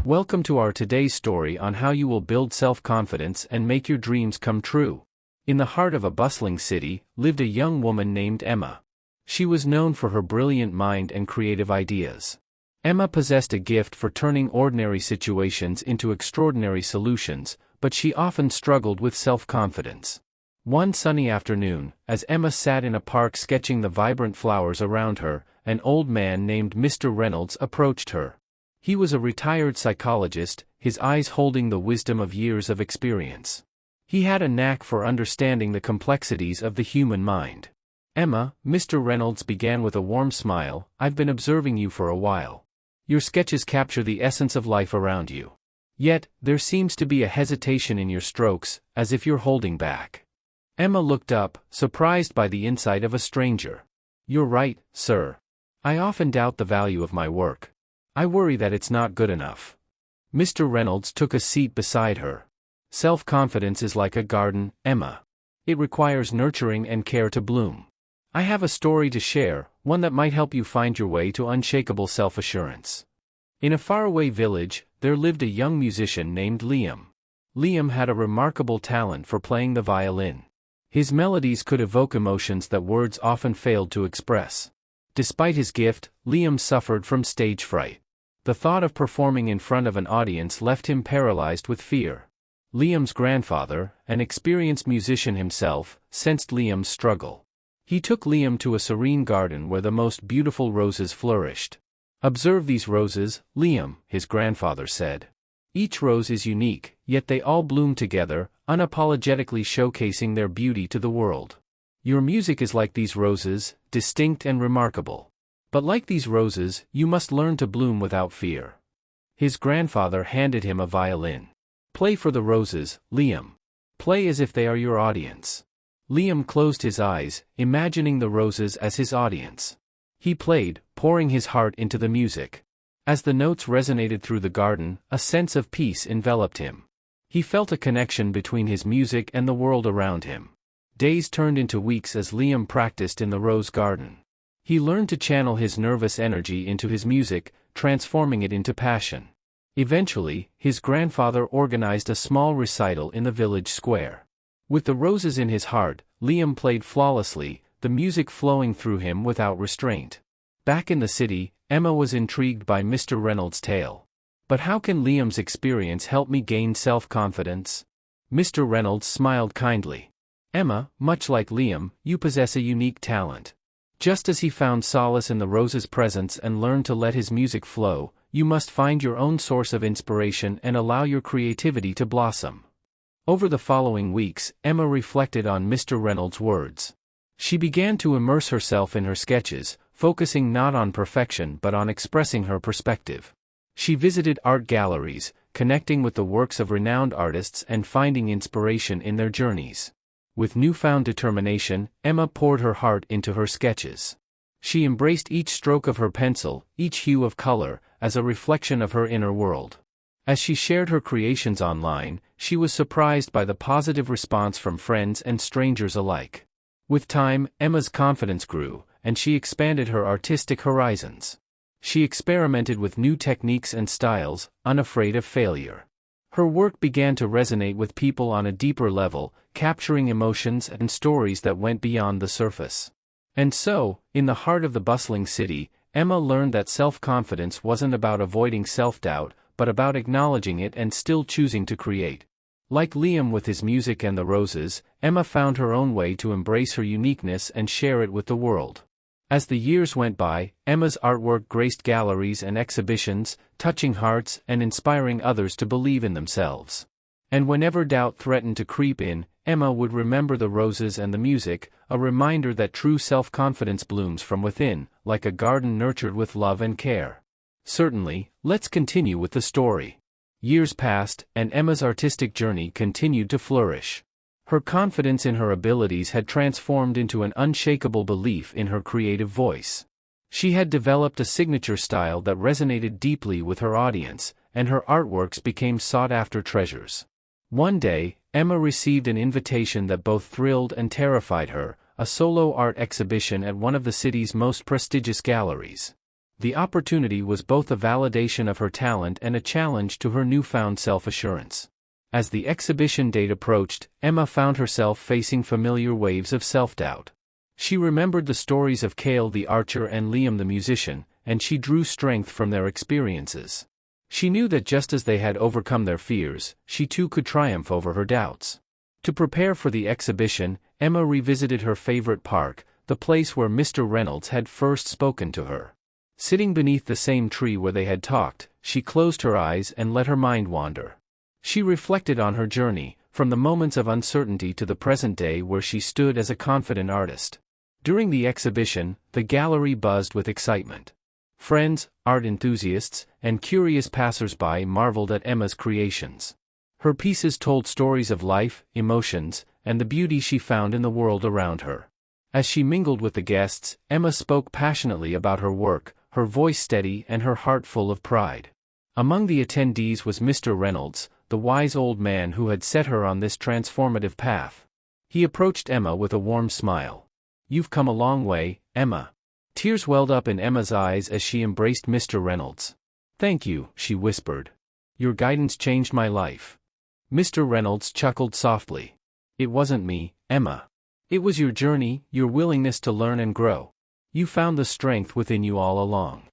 Welcome to our today's story on how you will build self-confidence and make your dreams come true. In the heart of a bustling city, lived a young woman named Emma. She was known for her brilliant mind and creative ideas. Emma possessed a gift for turning ordinary situations into extraordinary solutions, but she often struggled with self-confidence. One sunny afternoon, as Emma sat in a park sketching the vibrant flowers around her, an old man named Mr. Reynolds approached her. He was a retired psychologist, his eyes holding the wisdom of years of experience. He had a knack for understanding the complexities of the human mind. "Emma," Mr. Reynolds began with a warm smile, "I've been observing you for a while. Your sketches capture the essence of life around you. Yet, there seems to be a hesitation in your strokes, as if you're holding back." Emma looked up, surprised by the insight of a stranger. "You're right, sir. I often doubt the value of my work. I worry that it's not good enough." Mr. Reynolds took a seat beside her. "Self-confidence is like a garden, Emma. It requires nurturing and care to bloom. I have a story to share, one that might help you find your way to unshakable self-assurance." In a faraway village, there lived a young musician named Liam. Liam had a remarkable talent for playing the violin. His melodies could evoke emotions that words often failed to express. Despite his gift, Liam suffered from stage fright. The thought of performing in front of an audience left him paralyzed with fear. Liam's grandfather, an experienced musician himself, sensed Liam's struggle. He took Liam to a serene garden where the most beautiful roses flourished. "Observe these roses, Liam," his grandfather said. "Each rose is unique, yet they all bloom together, unapologetically showcasing their beauty to the world. Your music is like these roses, distinct and remarkable. But like these roses, you must learn to bloom without fear." His grandfather handed him a violin. "Play for the roses, Liam. Play as if they are your audience." Liam closed his eyes, imagining the roses as his audience. He played, pouring his heart into the music. As the notes resonated through the garden, a sense of peace enveloped him. He felt a connection between his music and the world around him. Days turned into weeks as Liam practiced in the rose garden. He learned to channel his nervous energy into his music, transforming it into passion. Eventually, his grandfather organized a small recital in the village square. With the roses in his heart, Liam played flawlessly, the music flowing through him without restraint. Back in the city, Emma was intrigued by Mr. Reynolds' tale. "But how can Liam's experience help me gain self-confidence?" Mr. Reynolds smiled kindly. "Emma, much like Liam, you possess a unique talent. Just as he found solace in the rose's presence and learned to let his music flow, you must find your own source of inspiration and allow your creativity to blossom." Over the following weeks, Emma reflected on Mr. Reynolds' words. She began to immerse herself in her sketches, focusing not on perfection but on expressing her perspective. She visited art galleries, connecting with the works of renowned artists and finding inspiration in their journeys. With newfound determination, Emma poured her heart into her sketches. She embraced each stroke of her pencil, each hue of color, as a reflection of her inner world. As she shared her creations online, she was surprised by the positive response from friends and strangers alike. With time, Emma's confidence grew, and she expanded her artistic horizons. She experimented with new techniques and styles, unafraid of failure. Her work began to resonate with people on a deeper level, capturing emotions and stories that went beyond the surface. And so, in the heart of the bustling city, Emma learned that self-confidence wasn't about avoiding self-doubt, but about acknowledging it and still choosing to create. Like Liam with his music and the roses, Emma found her own way to embrace her uniqueness and share it with the world. As the years went by, Emma's artwork graced galleries and exhibitions, touching hearts and inspiring others to believe in themselves. And whenever doubt threatened to creep in, Emma would remember the roses and the music, a reminder that true self-confidence blooms from within, like a garden nurtured with love and care. Certainly, let's continue with the story. Years passed, and Emma's artistic journey continued to flourish. Her confidence in her abilities had transformed into an unshakable belief in her creative voice. She had developed a signature style that resonated deeply with her audience, and her artworks became sought-after treasures. One day, Emma received an invitation that both thrilled and terrified her, a solo art exhibition at one of the city's most prestigious galleries. The opportunity was both a validation of her talent and a challenge to her newfound self-assurance. As the exhibition date approached, Emma found herself facing familiar waves of self-doubt. She remembered the stories of Cale the archer and Liam the musician, and she drew strength from their experiences. She knew that just as they had overcome their fears, she too could triumph over her doubts. To prepare for the exhibition, Emma revisited her favorite park, the place where Mr. Reynolds had first spoken to her. Sitting beneath the same tree where they had talked, she closed her eyes and let her mind wander. She reflected on her journey, from the moments of uncertainty to the present day where she stood as a confident artist. During the exhibition, the gallery buzzed with excitement. Friends, art enthusiasts, and curious passers-by marveled at Emma's creations. Her pieces told stories of life, emotions, and the beauty she found in the world around her. As she mingled with the guests, Emma spoke passionately about her work, her voice steady and her heart full of pride. Among the attendees was Mr. Reynolds, the wise old man who had set her on this transformative path. He approached Emma with a warm smile. "You've come a long way, Emma." Tears welled up in Emma's eyes as she embraced Mr. Reynolds. "Thank you," she whispered. "Your guidance changed my life." Mr. Reynolds chuckled softly. "It wasn't me, Emma. It was your journey, your willingness to learn and grow. You found the strength within you all along."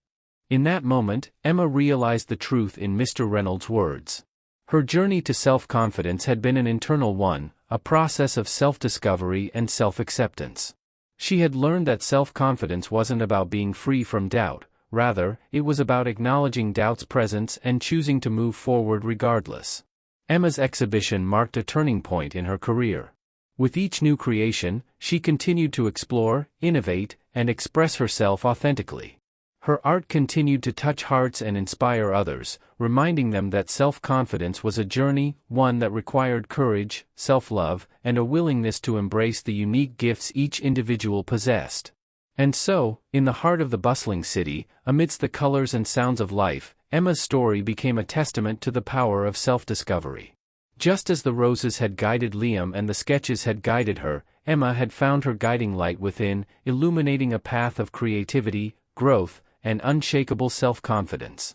In that moment, Emma realized the truth in Mr. Reynolds' words. Her journey to self-confidence had been an internal one, a process of self-discovery and self-acceptance. She had learned that self-confidence wasn't about being free from doubt, rather, it was about acknowledging doubt's presence and choosing to move forward regardless. Emma's exhibition marked a turning point in her career. With each new creation, she continued to explore, innovate, and express herself authentically. Her art continued to touch hearts and inspire others, reminding them that self-confidence was a journey, one that required courage, self-love, and a willingness to embrace the unique gifts each individual possessed. And so, in the heart of the bustling city, amidst the colors and sounds of life, Emma's story became a testament to the power of self-discovery. Just as the roses had guided Liam and the sketches had guided her, Emma had found her guiding light within, illuminating a path of creativity, growth, and unshakable self-confidence.